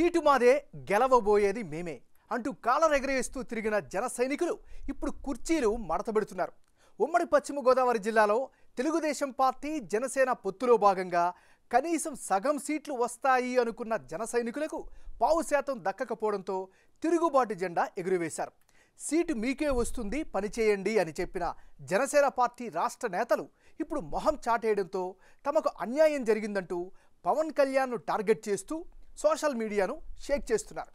Seat మాదే గెలవబోయేది మేమే అంటూ కాలరెగరేస్తూ తిరిగిన జన సైనికులు ఇప్పుడు కుర్చీలు మడతబెడుతున్నారు. ఉమ్మడి పశ్చిమ గోదావరి జిల్లాలో తెలుగుదేశం పార్టీ జనసేన పొత్తులో భాగంగా కనీసం సగం సీట్లు వస్తాయి అనుకున్న జన సైనికులకు 5% దక్కకపోవడంతో తిరుగుబాటు జెండా ఎగురవేశారు. సీటు మీకే వస్తుంది, పనిచేయండి అని చెప్పిన జనసేన పార్టీ రాష్ట్ర నేతలు ఇప్పుడు మొహం చాటేయడంతో తమకు అన్యాయం జరిగిందంటూ పవన్ కళ్యాణ్ను టార్గెట్ చేస్తూ సోషల్ మీడియాను షేక్ చేస్తున్నారు.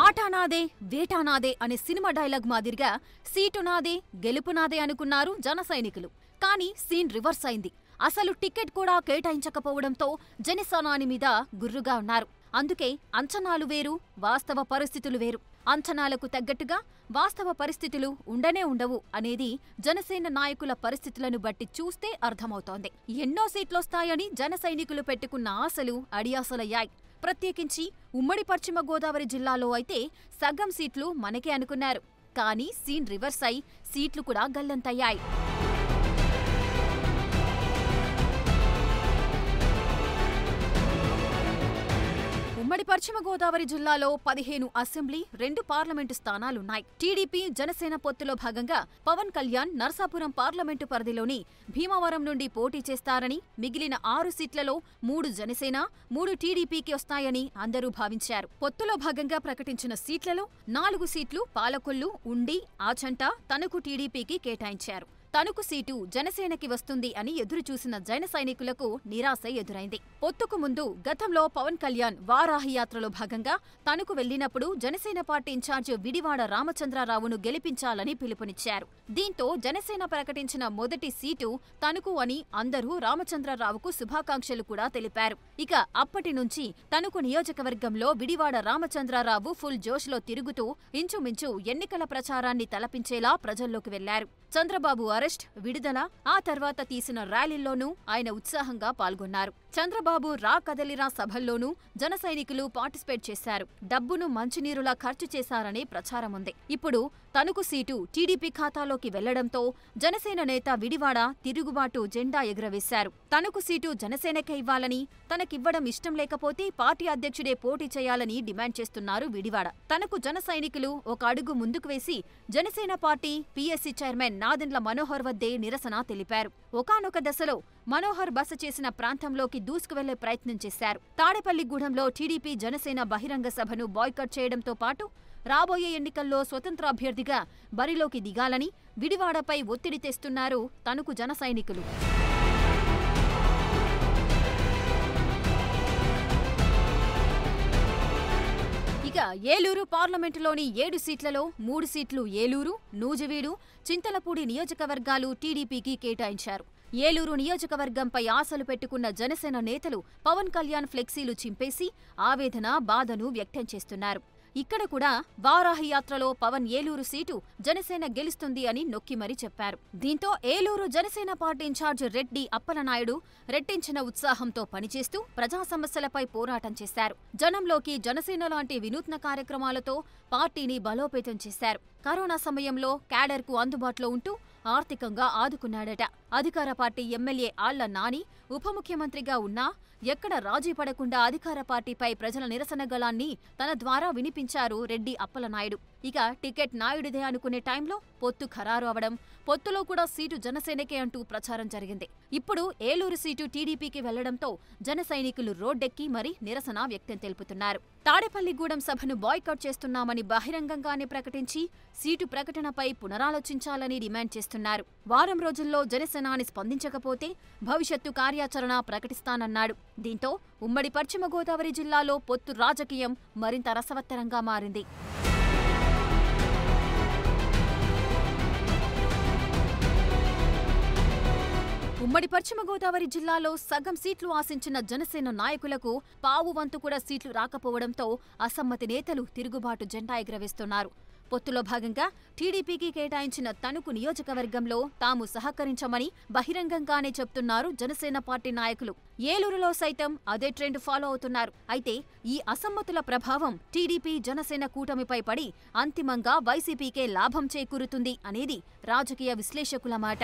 ఆట నాదే వేట నాదే అనే సినిమా డైలాగ్ మాదిరిగా సీటు నాదే గెలుపు నాదే అనుకున్నారు జన సైనికులు. కానీ సీన్ రివర్స్ అయింది. అసలు టికెట్ కూడా కేటాయించకపోవడంతో జనసేనాని మీద గుర్రుగా ఉన్నారు. అందుకే అంచనాలు వేరు, వాస్తవ పరిస్థితులు వేరు. అంచనాలకు తగ్గట్టుగా వాస్తవ పరిస్థితులు ఉండనే ఉండవు అనేది జనసేన నాయకుల పరిస్థితులను బట్టి చూస్తే అర్థమవుతోంది. ఎన్నో సీట్లొస్తాయని జన సైనికులు పెట్టుకున్న ఆశలు అడియాసలయ్యాయి. ప్రత్యేకించి ఉమ్మడి పశ్చిమ గోదావరి జిల్లాలో అయితే సగం సీట్లు మనకే అనుకున్నారు. కానీ సీన్ రివర్స్ అయి సీట్లు కూడా గల్లంతయ్యాయి. ఉమ్మడి పశ్చిమ గోదావరి జిల్లాలో 15 అసెంబ్లీ, 2 పార్లమెంటు స్థానాలున్నాయి. టీడీపీ జనసేన పొత్తులో భాగంగా పవన్ కళ్యాణ్ నర్సాపురం పార్లమెంటు పరిధిలోని భీమవరం నుండి పోటీ చేస్తారని, మిగిలిన 6 సీట్లలో 3 జనసేన, 3 టీడీపీకి వస్తాయని అందరూ భావించారు. పొత్తులో భాగంగా ప్రకటించిన సీట్లలో 4 సీట్లు పాలకొల్లు, ఉండి, ఆచంట, తణుకు టీడీపీకి కేటాయించారు. తణుకు సీటు జనసేనకి వస్తుంది అని ఎదురుచూసిన జన సైనికులకు నిరాశ ఎదురైంది. పొత్తుకు ముందు గతంలో పవన్ కళ్యాణ్ వారాహి యాత్రలో భాగంగా తణుకు వెళ్లినప్పుడు జనసేన పార్టీ ఇన్ఛార్జ్ విడివాడ రామచంద్రరావును గెలిపించాలని పిలుపునిచ్చారు. దీంతో జనసేన ప్రకటించిన మొదటి సీటు తణుకు అని అందరూ రామచంద్రరావుకు శుభాకాంక్షలు కూడా తెలిపారు. ఇక అప్పటి నుంచి తణుకు నియోజకవర్గంలో విడివాడ రామచంద్రరావు ఫుల్ జోష్లో తిరుగుతూ ఇంచుమించు ఎన్నికల ప్రచారాన్ని తలపించేలా ప్రజల్లోకి వెళ్లారు. చంద్రబాబు అరెస్ట్, విడుదల, ఆ తర్వాత తీసిన ర్యాలీల్లోనూ ఆయన ఉత్సాహంగా పాల్గొన్నారు. చంద్రబాబు రా కదలిరా సభల్లోనూ జన సైనికులు పార్టిసిపేట్ చేశారు. డబ్బును మంచినీరులా ఖర్చు చేశారనే ప్రచారముంది. ఇప్పుడు తణుకు సీటు టీడీపీ ఖాతాలోకి వెళ్లడంతో జనసేన నేత విడివాడ తిరుగుబాటు జెండా ఎగురవేశారు. తణుకు సీటు జనసేనకే ఇవ్వాలని, తనకివ్వడం ఇష్టం లేకపోతే పార్టీ అధ్యక్షుడే పోటీ చేయాలని డిమాండ్ చేస్తున్నారు విడివాడ. తనకు జన సైనికులు ఒక అడుగు ముందుకు వేసి Janasena party PSC chairman Nadendla Manohar వద్దే నిరసన తెలిపారు. ఒకానొక దశలో మనోహర్ బస చేసిన ప్రాంతంలోకి దూసుకువెళ్లే ప్రయత్నం చేశారు. తాడేపల్లిగూడెంలో టీడీపీ జనసేన బహిరంగ సభను బాయ్కాట్ చేయడంతో పాటు రాబోయే ఎన్నికల్లో స్వతంత్ర అభ్యర్థిగా బరిలోకి దిగాలని విడివాడపై ఒత్తిడి తెస్తున్నారు తణుకు జన సైనికులు. ఇక ఏలూరు పార్లమెంటులోని 7 సీట్లలో 3 సీట్లు ఏలూరు, నూజివీడు, చింతలపూడి నియోజకవర్గాలు టీడీపీకి కేటాయించారు. ఏలూరు నియోజకవర్గంపై ఆశలు పెట్టుకున్న జనసేన నేతలు పవన్ కళ్యాణ్ ఫ్లెక్సీలు చింపేసి ఆవేదన, బాధను వ్యక్తం చేస్తున్నారు. ఇక్కడ కూడా వారాహి యాత్రలో పవన్ ఏలూరు సీటు జనసేన గెలుస్తుంది అని నొక్కి మరీ చెప్పారు. దీంతో ఏలూరు జనసేన పార్టీ ఇన్ఛార్జ్ రెడ్డి అప్పలనాయుడు రెట్టించిన ఉత్సాహంతో పనిచేస్తూ ప్రజా సమస్యలపై పోరాటం చేశారు. జనంలోకి జనసేన లాంటి వినూత్న కార్యక్రమాలతో పార్టీని బలోపేతం చేశారు. కరోనా సమయంలో క్యాడర్కు అందుబాటులో ఉంటూ ఆర్థికంగా ఆదుకున్నాడట. అధికార పార్టీ ఎమ్మెల్యే ఆళ్ల నాని ఉప ముఖ్యమంత్రిగా ఉన్నా ఎక్కడ రాజీ పడకుండా అధికార పార్టీపై ప్రజల నిరసన గళాన్ని తన ద్వారా వినిపించారు రెడ్డి అప్పలనాయుడు. ఇక టికెట్ నాయుడిదే అనుకునే టైంలో పొత్తు ఖరారు అవడం, పొత్తులో కూడా సీటు జనసేనకే అంటూ ప్రచారం జరిగింది. ఇప్పుడు ఏలూరు సీటు టీడీపీకి వెళ్లడంతో జన సైనికులు రోడ్డెక్కి మరీ నిరసన వ్యక్తం తెలుపుతున్నారు. తాడేపల్లిగూడెం సభను బాయ్కాట్ చేస్తున్నామని బహిరంగంగానే ప్రకటించి సీటు ప్రకటనపై పునరాలోచించాలని డిమాండ్ చేస్తున్నారు. వారం రోజుల్లో జనసేనాని స్పందించకపోతే భవిష్యత్తు కార్యాచరణ ప్రకటిస్తానన్నాడు. దీంతో ఉమ్మడి పశ్చిమ గోదావరి జిల్లాలో పొత్తు రాజకీయం మరింత రసవత్తరంగా మారింది. ఉమ్మడి పశ్చిమ గోదావరి జిల్లాలో సగం సీట్లు ఆశించిన జనసేన నాయకులకు పావు వంతు కూడా సీట్లు రాకపోవడంతో అసమ్మతి నేతలు తిరుగుబాటు జెండా ఎగురవేస్తున్నారు. పొత్తులో భాగంగా టీడీపీకి కేటాయించిన తణుకు నియోజకవర్గంలో తాము సహకరించమని బహిరంగంగానే చెప్తున్నారు జనసేన పార్టీ నాయకులు. ఏలూరులో సైతం అదే ట్రెండ్ ఫాలో అవుతున్నారు. అయితే ఈ అసమ్మతుల ప్రభావం టీడీపీ జనసేన కూటమిపై పడి అంతిమంగా వైసీపీకే లాభం చేకూరుతుంది అనేది రాజకీయ విశ్లేషకుల మాట.